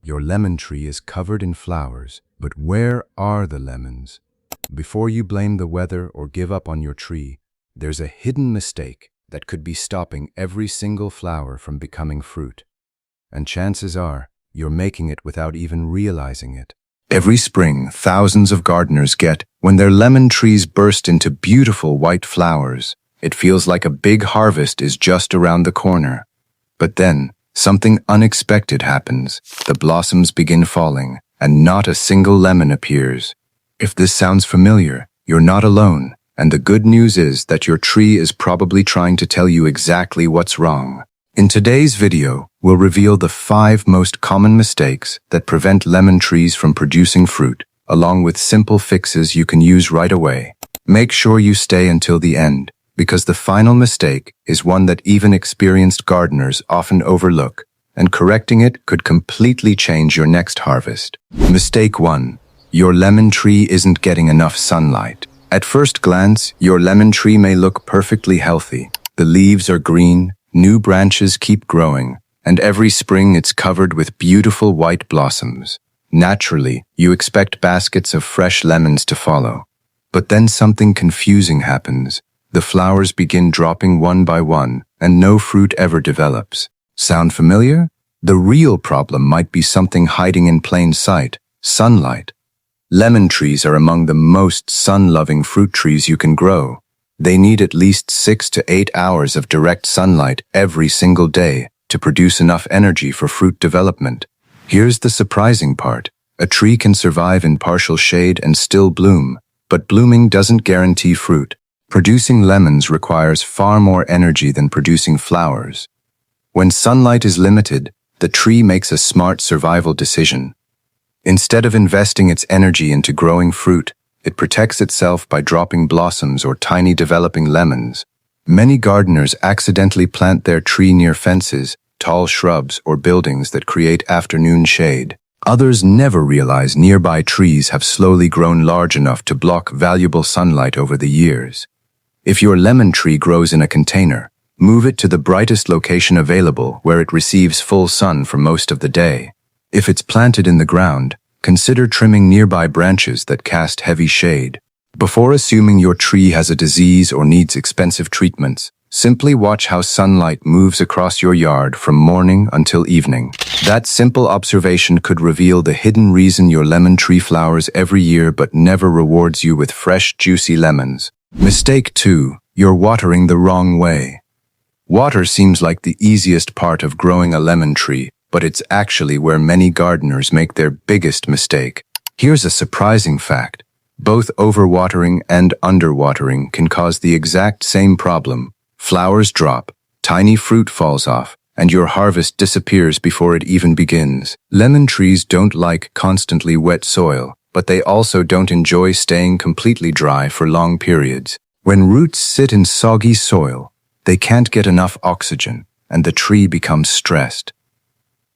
Your lemon tree is covered in flowers, but where are the lemons? Before you blame the weather or give up on your tree, there's a hidden mistake that could be stopping every single flower from becoming fruit. And chances are, you're making it without even realizing it. Every spring, thousands of gardeners get when their lemon trees burst into beautiful white flowers. It feels like a big harvest is just around the corner. But then, something unexpected happens. The blossoms begin falling, and not a single lemon appears. If this sounds familiar, you're not alone, and the good news is that your tree is probably trying to tell you exactly what's wrong. In today's video, we'll reveal the 5 most common mistakes that prevent lemon trees from producing fruit, along with simple fixes you can use right away. Make sure you stay until the end, because the final mistake is one that even experienced gardeners often overlook, and correcting it could completely change your next harvest. Mistake 1. Your lemon tree isn't getting enough sunlight. At first glance, your lemon tree may look perfectly healthy. The leaves are green, new branches keep growing, and every spring it's covered with beautiful white blossoms. Naturally, you expect baskets of fresh lemons to follow. But then something confusing happens. The flowers begin dropping one by one, and no fruit ever develops. Sound familiar? The real problem might be something hiding in plain sight: sunlight. Lemon trees are among the most sun-loving fruit trees you can grow. They need at least 6 to 8 hours of direct sunlight every single day to produce enough energy for fruit development. Here's the surprising part. A tree can survive in partial shade and still bloom, but blooming doesn't guarantee fruit. Producing lemons requires far more energy than producing flowers. When sunlight is limited, the tree makes a smart survival decision. Instead of investing its energy into growing fruit, it protects itself by dropping blossoms or tiny developing lemons. Many gardeners accidentally plant their tree near fences, tall shrubs, or buildings that create afternoon shade. Others never realize nearby trees have slowly grown large enough to block valuable sunlight over the years. If your lemon tree grows in a container, move it to the brightest location available where it receives full sun for most of the day. If it's planted in the ground, consider trimming nearby branches that cast heavy shade. Before assuming your tree has a disease or needs expensive treatments, simply watch how sunlight moves across your yard from morning until evening. That simple observation could reveal the hidden reason your lemon tree flowers every year but never rewards you with fresh, juicy lemons. Mistake 2. You're watering the wrong way. Water seems like the easiest part of growing a lemon tree, but it's actually where many gardeners make their biggest mistake. Here's a surprising fact. Both overwatering and underwatering can cause the exact same problem. Flowers drop, tiny fruit falls off, and your harvest disappears before it even begins. Lemon trees don't like constantly wet soil, but they also don't enjoy staying completely dry for long periods. When roots sit in soggy soil, they can't get enough oxygen, and the tree becomes stressed.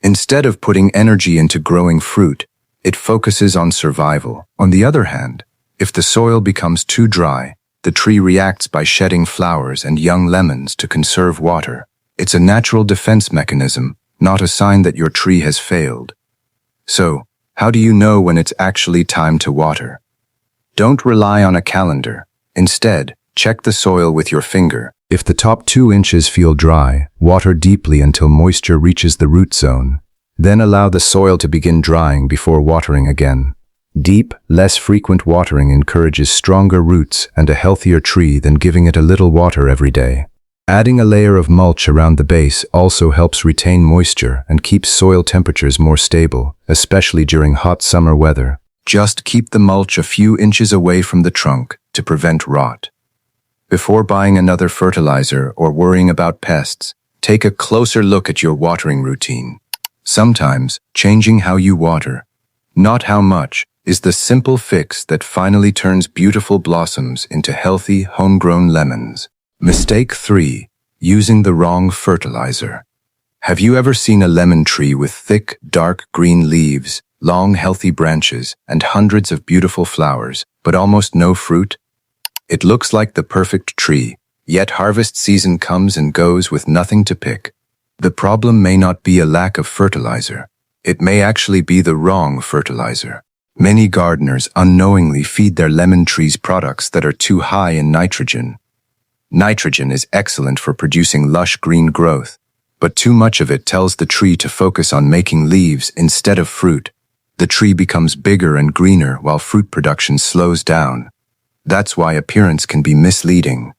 Instead of putting energy into growing fruit, it focuses on survival. On the other hand, if the soil becomes too dry, the tree reacts by shedding flowers and young lemons to conserve water. It's a natural defense mechanism, not a sign that your tree has failed. So, how do you know when it's actually time to water? Don't rely on a calendar. Instead, check the soil with your finger. If the top 2 inches feel dry, water deeply until moisture reaches the root zone. Then allow the soil to begin drying before watering again. Deep, less frequent watering encourages stronger roots and a healthier tree than giving it a little water every day. Adding a layer of mulch around the base also helps retain moisture and keeps soil temperatures more stable, especially during hot summer weather. Just keep the mulch a few inches away from the trunk to prevent rot. Before buying another fertilizer or worrying about pests, take a closer look at your watering routine. Sometimes, changing how you water, not how much, is the simple fix that finally turns beautiful blossoms into healthy, homegrown lemons. Mistake 3. Using the wrong fertilizer. Have you ever seen a lemon tree with thick, dark green leaves, long, healthy branches, and hundreds of beautiful flowers, but almost no fruit? It looks like the perfect tree, yet harvest season comes and goes with nothing to pick. The problem may not be a lack of fertilizer. It may actually be the wrong fertilizer. Many gardeners unknowingly feed their lemon trees products that are too high in nitrogen. Nitrogen is excellent for producing lush green growth, but too much of it tells the tree to focus on making leaves instead of fruit. The tree becomes bigger and greener while fruit production slows down. That's why appearance can be misleading.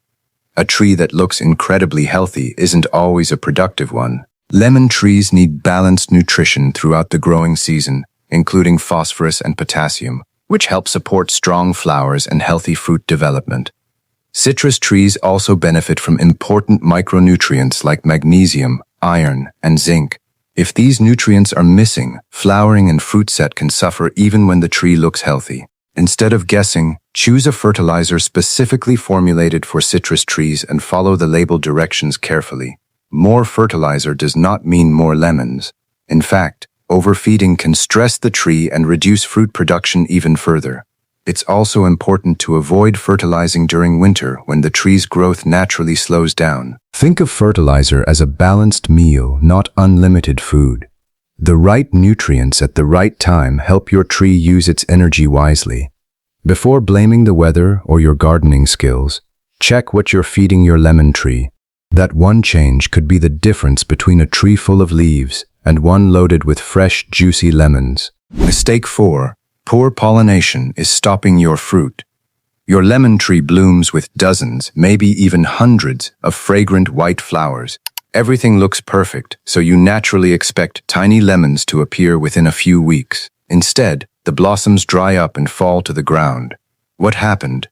A tree that looks incredibly healthy isn't always a productive one. Lemon trees need balanced nutrition throughout the growing season, including phosphorus and potassium, which help support strong flowers and healthy fruit development. Citrus trees also benefit from important micronutrients like magnesium, iron, and zinc. If these nutrients are missing, flowering and fruit set can suffer even when the tree looks healthy. Instead of guessing, choose a fertilizer specifically formulated for citrus trees and follow the label directions carefully. More fertilizer does not mean more lemons. In fact, overfeeding can stress the tree and reduce fruit production even further. It's also important to avoid fertilizing during winter when the tree's growth naturally slows down. Think of fertilizer as a balanced meal, not unlimited food. The right nutrients at the right time help your tree use its energy wisely. Before blaming the weather or your gardening skills, check what you're feeding your lemon tree. That one change could be the difference between a tree full of leaves and one loaded with fresh, juicy lemons. Mistake 4. Poor pollination is stopping your fruit. Your lemon tree blooms with dozens, maybe even hundreds, of fragrant white flowers. Everything looks perfect, so you naturally expect tiny lemons to appear within a few weeks. Instead, the blossoms dry up and fall to the ground. What happened?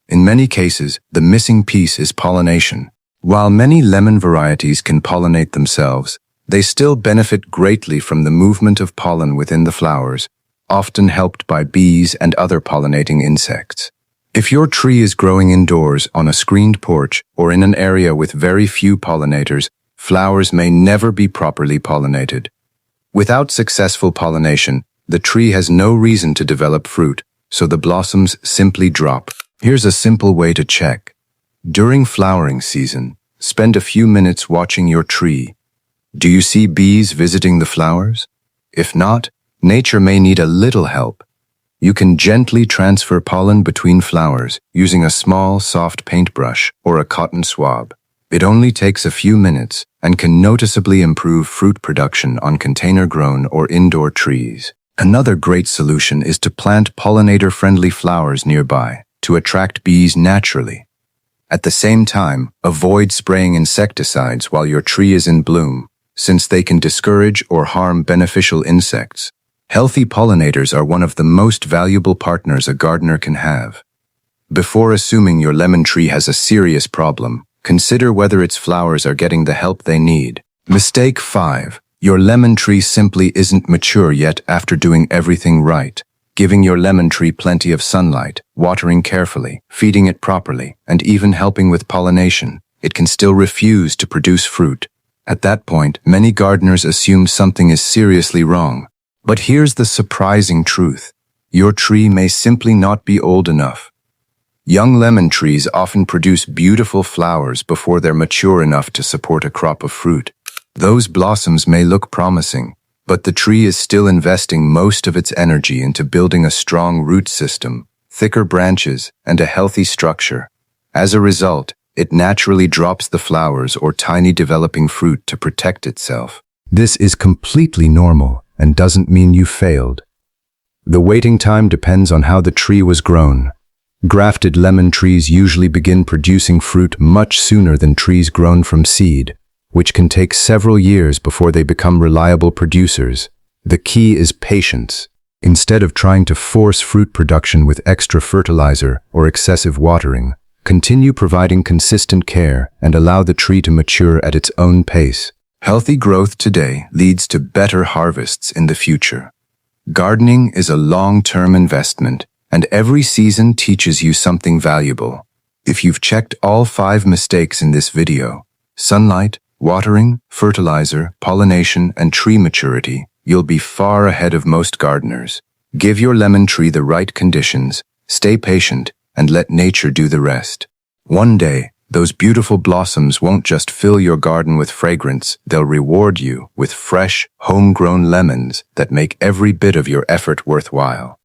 In many cases, the missing piece is pollination. While many lemon varieties can pollinate themselves, they still benefit greatly from the movement of pollen within the flowers, often helped by bees and other pollinating insects. If your tree is growing indoors on a screened porch or in an area with very few pollinators, flowers may never be properly pollinated. Without successful pollination, the tree has no reason to develop fruit, so the blossoms simply drop. Here's a simple way to check. During flowering season, spend a few minutes watching your tree. Do you see bees visiting the flowers? If not, nature may need a little help. You can gently transfer pollen between flowers using a small, soft paintbrush or a cotton swab. It only takes a few minutes and can noticeably improve fruit production on container-grown or indoor trees. Another great solution is to plant pollinator-friendly flowers nearby to attract bees naturally. At the same time, avoid spraying insecticides while your tree is in bloom, since they can discourage or harm beneficial insects. Healthy pollinators are one of the most valuable partners a gardener can have. Before assuming your lemon tree has a serious problem, consider whether its flowers are getting the help they need. Mistake 5. Your lemon tree simply isn't mature yet after doing everything right. Giving your lemon tree plenty of sunlight, watering carefully, feeding it properly, and even helping with pollination, it can still refuse to produce fruit. At that point, many gardeners assume something is seriously wrong. But here's the surprising truth. Your tree may simply not be old enough. Young lemon trees often produce beautiful flowers before they're mature enough to support a crop of fruit. Those blossoms may look promising, but the tree is still investing most of its energy into building a strong root system, thicker branches, and a healthy structure. As a result, it naturally drops the flowers or tiny developing fruit to protect itself. This is completely normal and doesn't mean you failed. The waiting time depends on how the tree was grown. Grafted lemon trees usually begin producing fruit much sooner than trees grown from seed, which can take several years before they become reliable producers. The key is patience. Instead of trying to force fruit production with extra fertilizer or excessive watering, continue providing consistent care and allow the tree to mature at its own pace. Healthy growth today leads to better harvests in the future. Gardening is a long-term investment, and every season teaches you something valuable. If you've checked all 5 mistakes in this video, sunlight, watering, fertilizer, pollination, and tree maturity, you'll be far ahead of most gardeners. Give your lemon tree the right conditions, stay patient, and let nature do the rest. One day, Those beautiful blossoms won't just fill your garden with fragrance, they'll reward you with fresh, homegrown lemons that make every bit of your effort worthwhile.